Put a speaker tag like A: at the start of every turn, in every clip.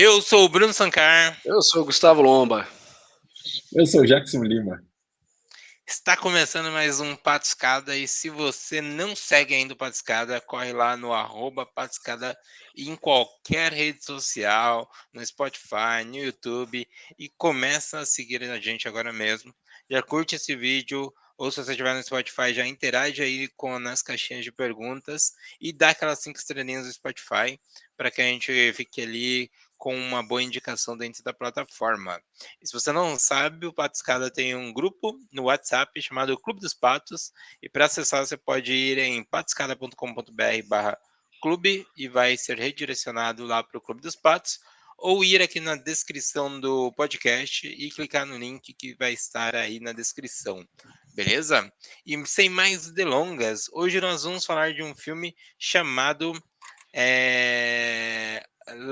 A: Eu sou o Bruno Sancar.
B: Eu sou o Gustavo Lomba.
C: Eu sou o Jackson Lima.
A: Está começando mais um Patuscada e se você não segue ainda o Patuscada, corre lá no @Patuscada em qualquer rede social, no Spotify, no YouTube e começa a seguir a gente agora mesmo. Já curte esse vídeo ou se você estiver no Spotify, já interage aí nas caixinhas de perguntas e dá aquelas 5 estrelinhas do Spotify para que a gente fique ali com uma boa indicação dentro da plataforma. E se você não sabe, o Patuscada tem um grupo no WhatsApp chamado Clube dos Patos. E para acessar, você pode ir em patuscada.com.br/clube e vai ser redirecionado lá para o Clube dos Patos. Ou ir aqui na descrição do podcast e clicar no link que vai estar aí na descrição. Beleza? E sem mais delongas, hoje nós vamos falar de um filme chamado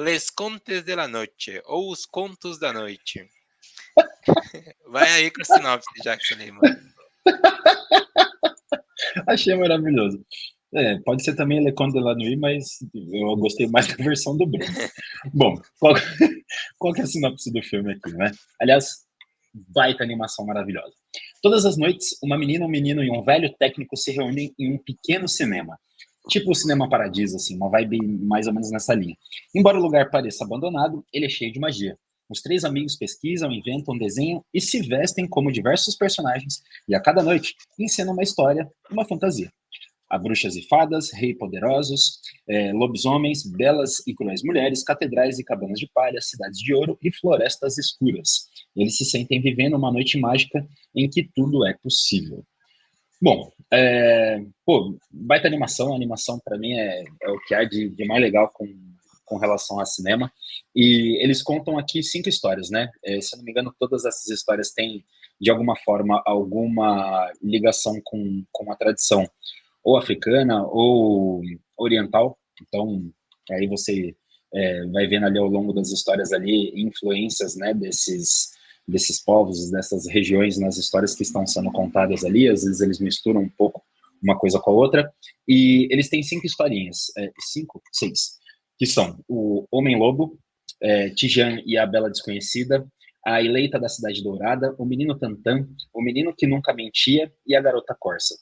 A: Les Contes de la Noche, ou Os Contos da Noite. Vai aí com a sinopse, Jackson Lima.
C: Achei maravilhoso. Pode ser também Le Conte de la Nuit, mas eu gostei mais da versão do Bruno. Bom, qual que é a sinopse do filme aqui, né? Aliás, baita animação maravilhosa. Todas as noites, uma menina, um menino e um velho técnico se reúnem em um pequeno cinema. Tipo o Cinema Paradiso, assim, uma vibe mais ou menos nessa linha. Embora o lugar pareça abandonado, ele é cheio de magia. Os três amigos pesquisam, inventam, desenham e se vestem como diversos personagens e a cada noite encenam uma história, uma fantasia. Há bruxas e fadas, reis poderosos, lobisomens, belas e cruéis mulheres, catedrais e cabanas de palha, cidades de ouro e florestas escuras. Eles se sentem vivendo uma noite mágica em que tudo é possível. Bom, baita animação. A animação, para mim, é o que há de mais legal com relação ao cinema. E eles contam aqui 5 histórias, né? Se eu não me engano, todas essas histórias têm, de alguma forma, alguma ligação com a tradição ou africana ou oriental. Então, aí você vai vendo ali ao longo das histórias ali influências, né, desses povos, dessas regiões nas histórias que estão sendo contadas ali. Às vezes eles misturam um pouco uma coisa com a outra. E eles têm 5 historinhas, 5, 6, que são o Homem-Lobo, Tijan e a Bela Desconhecida, a Eleita da Cidade Dourada, o Menino Tantã, o Menino que Nunca Mentia e a Garota Corsa.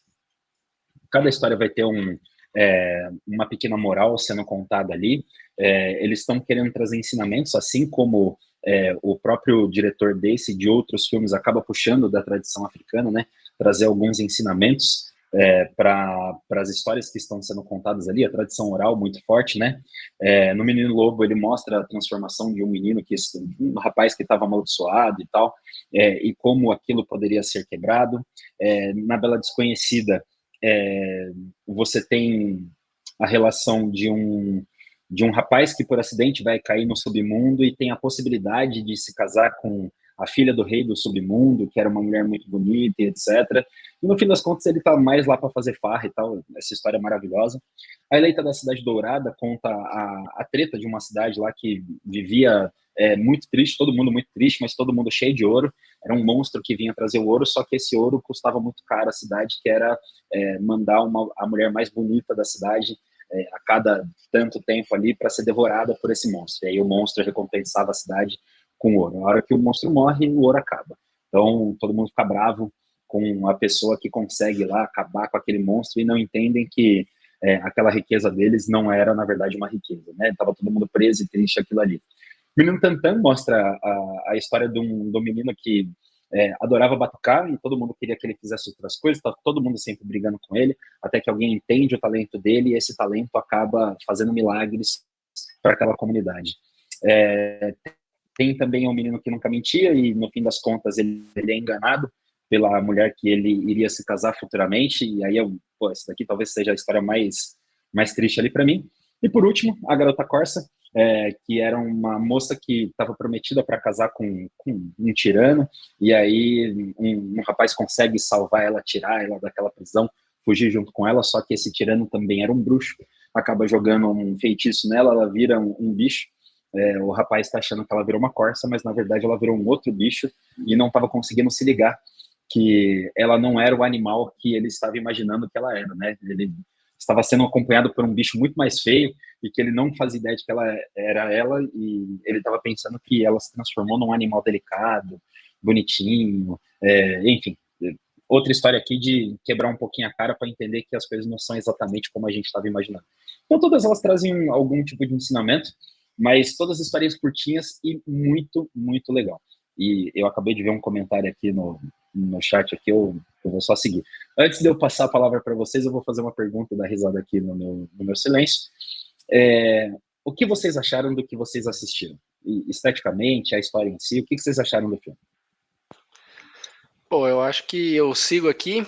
C: Cada história vai ter uma pequena moral sendo contada ali. Eles estão querendo trazer ensinamentos, assim como o próprio diretor desse e de outros filmes acaba puxando da tradição africana, né? Trazer alguns ensinamentos para as histórias que estão sendo contadas ali, a tradição oral muito forte, né? No Menino Lobo ele mostra a transformação de um menino, um rapaz que estava amaldiçoado e tal, e como aquilo poderia ser quebrado. Na Bela Desconhecida, você tem a relação de um rapaz que por acidente vai cair no submundo e tem a possibilidade de se casar com a filha do rei do submundo, que era uma mulher muito bonita e etc. E no fim das contas ele tá mais lá para fazer farra e tal. Essa história é maravilhosa. A Eleita da Cidade Dourada conta a treta de uma cidade lá que vivia muito triste, todo mundo muito triste, mas todo mundo cheio de ouro. Era um monstro que vinha trazer o ouro, só que esse ouro custava muito caro à cidade, que era mandar a mulher mais bonita da cidade a cada tanto tempo ali para ser devorada por esse monstro. E aí o monstro recompensava a cidade com ouro. Na hora que o monstro morre, o ouro acaba. Então todo mundo fica bravo com a pessoa que consegue lá acabar com aquele monstro e não entendem que aquela riqueza deles não era, na verdade, uma riqueza, né? Tava todo mundo preso e triste aquilo ali. O Menino Tantan mostra a história do menino que adorava batucar e todo mundo queria que ele fizesse outras coisas, tá todo mundo sempre brigando com ele, até que alguém entende o talento dele e esse talento acaba fazendo milagres para aquela comunidade. Tem também um menino que nunca mentia e no fim das contas ele é enganado pela mulher que ele iria se casar futuramente, e aí essa daqui talvez seja a história mais triste ali para mim. E por último, a Garota Corsa, que era uma moça que estava prometida para casar com um tirano, e aí um rapaz consegue salvar ela, tirar ela daquela prisão, fugir junto com ela, só que esse tirano também era um bruxo, acaba jogando um feitiço nela, ela vira um bicho. O rapaz está achando que ela virou uma corça, mas na verdade ela virou um outro bicho e não estava conseguindo se ligar que ela não era o animal que ele estava imaginando que ela era, né? Ele estava sendo acompanhado por um bicho muito mais feio e que ele não fazia ideia de que ela era ela e ele estava pensando que ela se transformou num animal delicado, bonitinho, enfim. Outra história aqui de quebrar um pouquinho a cara para entender que as coisas não são exatamente como a gente estava imaginando. Então, todas elas trazem algum tipo de ensinamento, mas todas as histórias curtinhas e muito, muito legal. E eu acabei de ver um comentário aqui no chat, aqui, eu vou só seguir. Antes de eu passar a palavra para vocês, eu vou fazer uma pergunta da risada aqui no meu silêncio. O que vocês acharam do que vocês assistiram? E, esteticamente, a história em si, o que vocês acharam do filme?
B: Pô, eu acho que eu sigo aqui.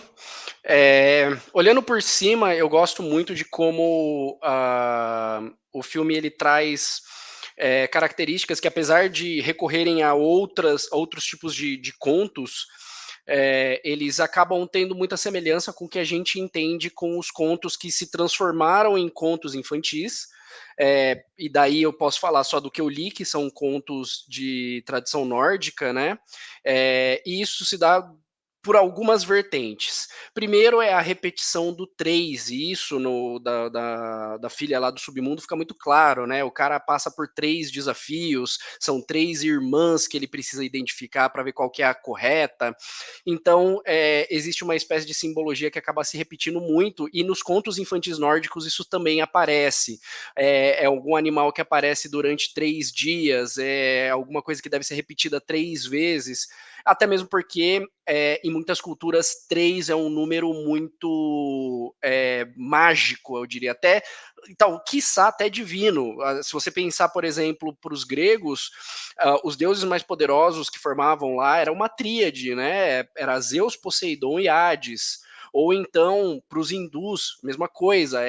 B: Olhando por cima, eu gosto muito de como o filme ele traz características que, apesar de recorrerem a outros tipos de contos, eles acabam tendo muita semelhança com o que a gente entende com os contos que se transformaram em contos infantis. E daí eu posso falar só do que eu li, que são contos de tradição nórdica, né? E isso se dá por algumas vertentes. Primeiro é a repetição do 3, e isso da filha lá do submundo fica muito claro, né? O cara passa por 3 desafios, são 3 irmãs que ele precisa identificar para ver qual que é a correta. Então, existe uma espécie de simbologia que acaba se repetindo muito, e nos contos infantis nórdicos isso também aparece. É algum animal que aparece durante 3 dias, é alguma coisa que deve ser repetida 3 vezes, até mesmo porque em muitas culturas 3 é um número muito mágico, eu diria, até, então, quiçá até divino. Se você pensar, por exemplo, para os gregos, os deuses mais poderosos que formavam lá era uma tríade, né? Era Zeus, Poseidon e Hades. Ou então, para os hindus, mesma coisa,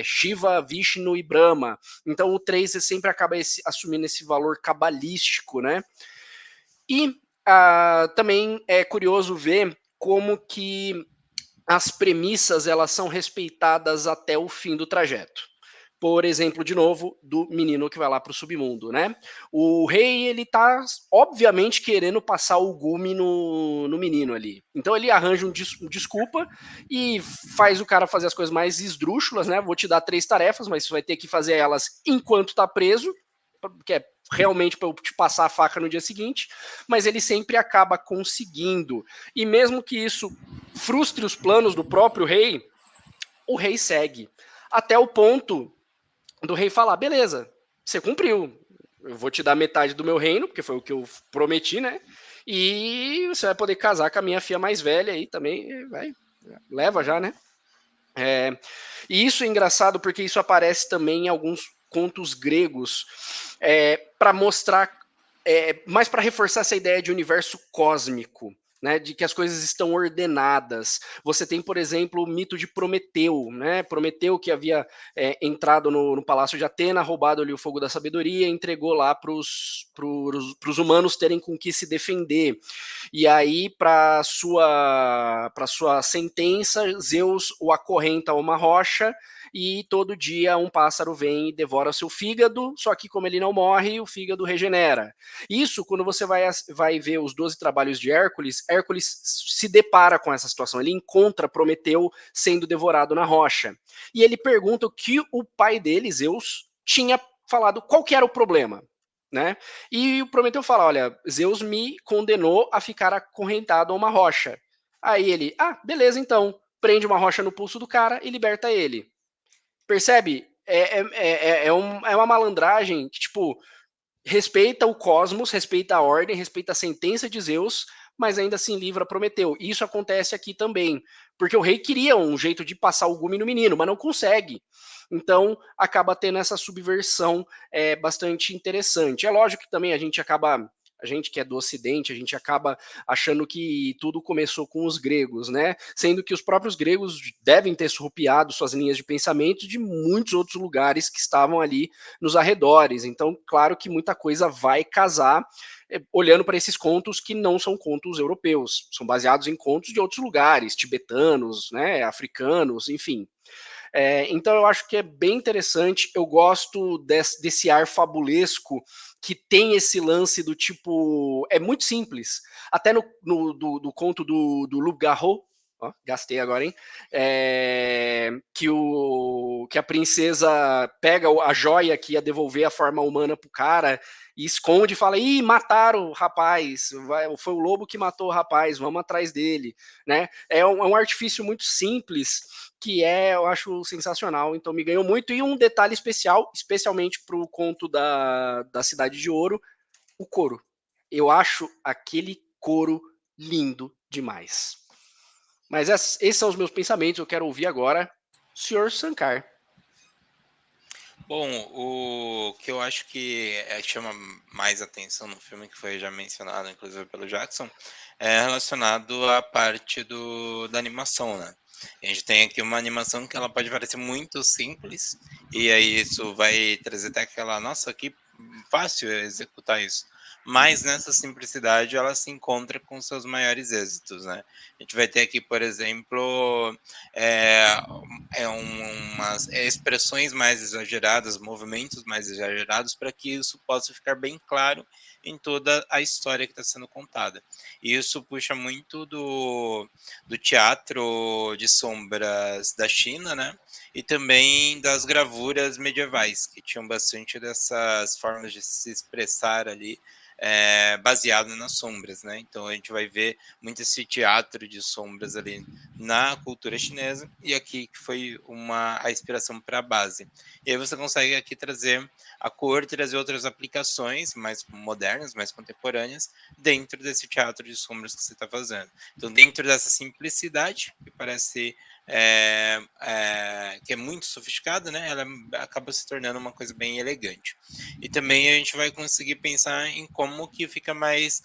B: Shiva, Vishnu e Brahma. Então, o 3 sempre acaba assumindo esse valor cabalístico, né? E também é curioso ver como que as premissas elas são respeitadas até o fim do trajeto. Por exemplo, de novo, do menino que vai lá para o submundo, né? O rei, ele tá, obviamente, querendo passar o gume no menino ali. Então ele arranja desculpa e faz o cara fazer as coisas mais esdrúxulas, né? Vou te dar 3 tarefas, mas você vai ter que fazer elas enquanto tá preso, que é realmente para eu te passar a faca no dia seguinte, mas ele sempre acaba conseguindo. E mesmo que isso frustre os planos do próprio rei, o rei segue. Até o ponto do rei falar: beleza, você cumpriu, eu vou te dar metade do meu reino, porque foi o que eu prometi, né? E você vai poder casar com a minha filha mais velha aí também, vai, leva já, né? E isso é engraçado porque isso aparece também em alguns contos gregos, para mostrar, mais para reforçar essa ideia de universo cósmico, né, de que as coisas estão ordenadas. Você tem, por exemplo, o mito de Prometeu, né? Prometeu que havia entrado no Palácio de Atena, roubado ali o fogo da sabedoria, entregou lá para os humanos terem com que se defender. E aí, para sua sentença, Zeus o acorrenta a uma rocha e todo dia um pássaro vem e devora seu fígado, só que como ele não morre, o fígado regenera. Isso, quando você vai ver os 12 trabalhos de Hércules, Hércules se depara com essa situação, ele encontra Prometeu sendo devorado na rocha. E ele pergunta o que o pai dele, Zeus, tinha falado, qual que era o problema, né? E o Prometeu fala: olha, Zeus me condenou a ficar acorrentado a uma rocha. Aí ele: beleza, então. Prende uma rocha no pulso do cara e liberta ele. Percebe? É uma malandragem que, tipo, respeita o cosmos, respeita a ordem, respeita a sentença de Zeus, mas ainda assim livra Prometeu. Isso acontece aqui também, porque o rei queria um jeito de passar o gume no menino, mas não consegue. Então acaba tendo essa subversão bastante interessante. É lógico que também a gente que é do Ocidente, a gente acaba achando que tudo começou com os gregos, né? Sendo que os próprios gregos devem ter surrupiado suas linhas de pensamento de muitos outros lugares que estavam ali nos arredores. Então, claro que muita coisa vai casar olhando para esses contos que não são contos europeus, são baseados em contos de outros lugares, tibetanos, né, africanos, enfim. Então eu acho que é bem interessante, eu gosto desse ar fabulesco que tem esse lance do tipo, é muito simples, até no do conto do Loup Garou, Ó, gastei agora, hein? Que a princesa pega a joia que ia devolver a forma humana pro cara e esconde e fala: ih, mataram o rapaz, foi o lobo que matou o rapaz, vamos atrás dele, né? É um artifício muito simples que eu acho sensacional, então me ganhou muito. E um detalhe especial, especialmente pro conto da Cidade de Ouro, o couro. Eu acho aquele couro lindo demais. Mas esses são os meus pensamentos, eu quero ouvir agora o senhor Sankar.
A: Bom, o que eu acho que chama mais atenção no filme, que foi já mencionado, inclusive pelo Jackson, é relacionado à parte da animação, né? A gente tem aqui uma animação que ela pode parecer muito simples, e aí isso vai trazer até aquela, nossa, que fácil executar isso. Mas nessa simplicidade ela se encontra com seus maiores êxitos, né? A gente vai ter aqui, por exemplo, é, umas expressões mais exageradas, movimentos mais exagerados, para que isso possa ficar bem claro em toda a história que está sendo contada. E isso puxa muito do teatro de sombras da China, né? E também das gravuras medievais, que tinham bastante dessas formas de se expressar ali, baseado nas sombras, né? Então a gente vai ver muito esse teatro de sombras ali na cultura chinesa, e aqui que foi a inspiração para a base. E aí você consegue aqui trazer a cor, trazer outras aplicações mais modernas, mais contemporâneas, dentro desse teatro de sombras que você está fazendo. Então, dentro dessa simplicidade, que parece que é muito sofisticada, né? Ela acaba se tornando uma coisa bem elegante. E também a gente vai conseguir pensar em como que fica mais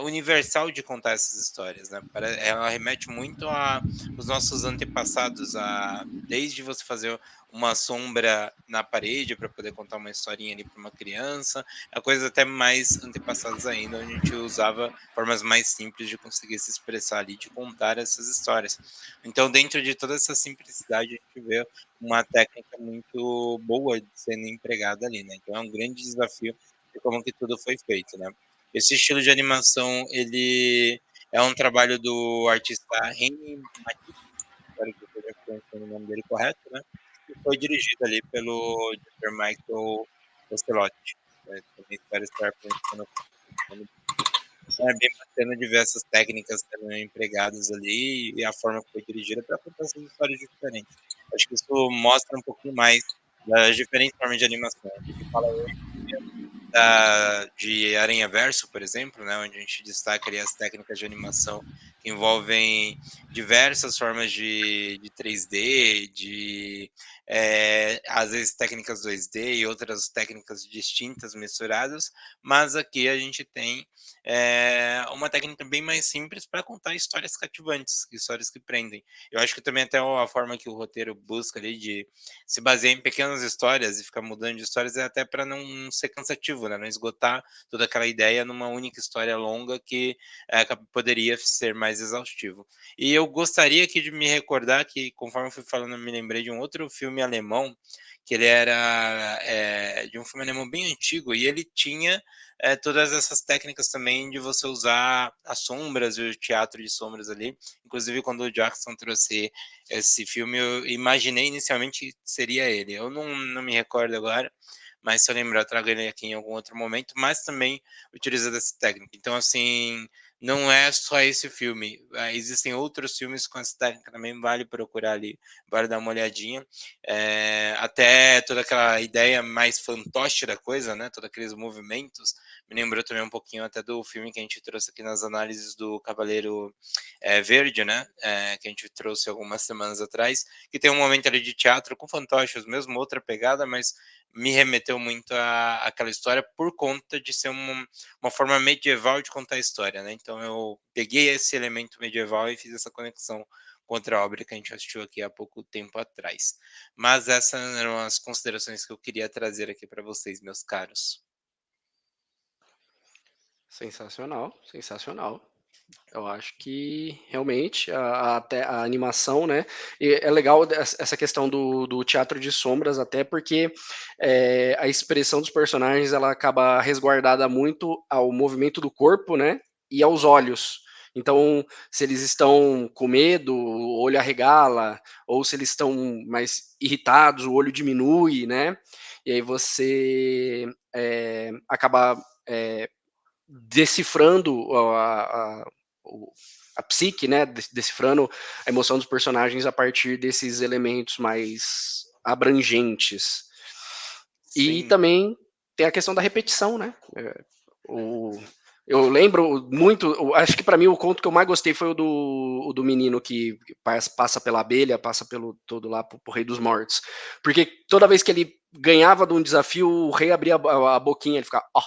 A: universal de contar essas histórias, né? Ela remete muito aos nossos antepassados, desde você fazer uma sombra na parede para poder contar uma historinha ali para uma criança, a coisas até mais antepassadas ainda, onde a gente usava formas mais simples de conseguir se expressar ali, de contar essas histórias. Então, dentro de toda essa simplicidade, a gente vê uma técnica muito boa de sendo empregada ali, né? Então, é um grande desafio de como que tudo foi feito, né? Esse estilo de animação, ele é um trabalho do artista Henry Matisse, espero que eu esteja pronunciando o nome dele correto, né? E foi dirigido ali pelo Dr. Michael Ocelotti. Também espero estar pronunciando o nome. Então é bem bacana de ver essas técnicas sendo empregadas ali e a forma que foi dirigida para contar essas histórias diferentes. Acho que isso mostra um pouquinho mais das diferentes formas de animação. A gente fala de Aranha Verso, por exemplo, né, onde a gente destaca ali as técnicas de animação que envolvem diversas formas de 3D, às vezes técnicas 2D e outras técnicas distintas misturadas, mas aqui a gente tem uma técnica bem mais simples para contar histórias cativantes, histórias que prendem. Eu acho que também até a forma que o roteiro busca ali de se basear em pequenas histórias e ficar mudando de histórias é até para não ser cansativo, né? Não esgotar toda aquela ideia numa única história longa que poderia ser mais exaustivo. E eu gostaria aqui de me recordar que, conforme eu fui falando, eu me lembrei de um outro filme alemão, que ele era de um filme alemão bem antigo, e ele tinha todas essas técnicas também de você usar as sombras e o teatro de sombras ali. Inclusive, quando o Jackson trouxe esse filme, eu imaginei inicialmente que seria ele. Eu não me recordo agora, mas se eu lembrar, eu trago ele aqui em algum outro momento, mas também utiliza dessa técnica. Então, assim, não é só esse filme. Existem outros filmes com essa técnica também, vale procurar ali, vale dar uma olhadinha. Até toda aquela ideia mais fantoche da coisa, né? Todos aqueles movimentos. Me lembrou também um pouquinho até do filme que a gente trouxe aqui nas análises do Cavaleiro Verde, né? Que a gente trouxe algumas semanas atrás, que tem um momento ali de teatro com fantoches mesmo, outra pegada, mas me remeteu muito àquela história por conta de ser uma forma medieval de contar a história, né? Então eu peguei esse elemento medieval e fiz essa conexão com outra obra que a gente assistiu aqui há pouco tempo atrás. Mas essas eram as considerações que eu queria trazer aqui para vocês, meus caros.
B: Sensacional, sensacional. Eu acho que realmente até a animação, né? E é legal essa questão do teatro de sombras, até porque a expressão dos personagens ela acaba resguardada muito ao movimento do corpo, né? E aos olhos. Então, se eles estão com medo, o olho arregala, ou se eles estão mais irritados, o olho diminui, né? E aí você acaba decifrando a psique, né? Decifrando a emoção dos personagens a partir desses elementos mais abrangentes. E
A: Sim.
B: também tem a questão da repetição, né? Eu lembro muito, acho que para mim o conto que eu mais gostei foi o do menino que passa pela abelha, passa pelo todo lá pro Rei dos Mortos. Porque toda vez que ele ganhava de um desafio, o rei abria a boquinha, ele ficava, ó.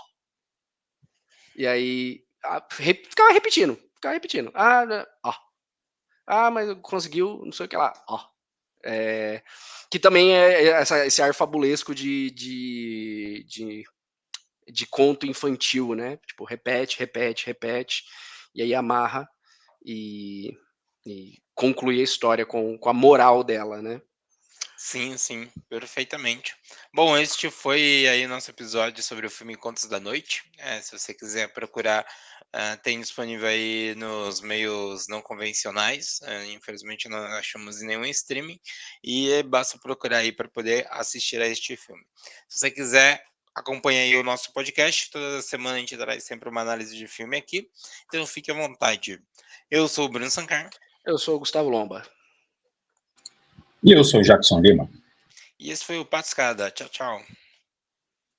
B: E aí ficava repetindo. Ó. Ah, mas conseguiu, não sei o que lá, ó. Que também é esse ar fabulesco de conto infantil, né? Tipo, repete, e aí amarra e conclui a história com a moral dela, né?
A: Sim, sim, perfeitamente. Bom, este foi aí nosso episódio sobre o filme Contos da Noite. Se você quiser procurar, tem disponível aí nos meios não convencionais. Infelizmente não achamos em nenhum streaming. E basta procurar aí para poder assistir a este filme. Se você quiser, acompanhe aí o nosso podcast. Toda semana a gente traz sempre uma análise de filme aqui. Então fique à vontade. Eu sou o Bruno Sancar.
B: Eu sou o Gustavo Lomba.
C: E eu sou o Jackson Lima.
A: E esse foi o Patscada. Tchau, tchau.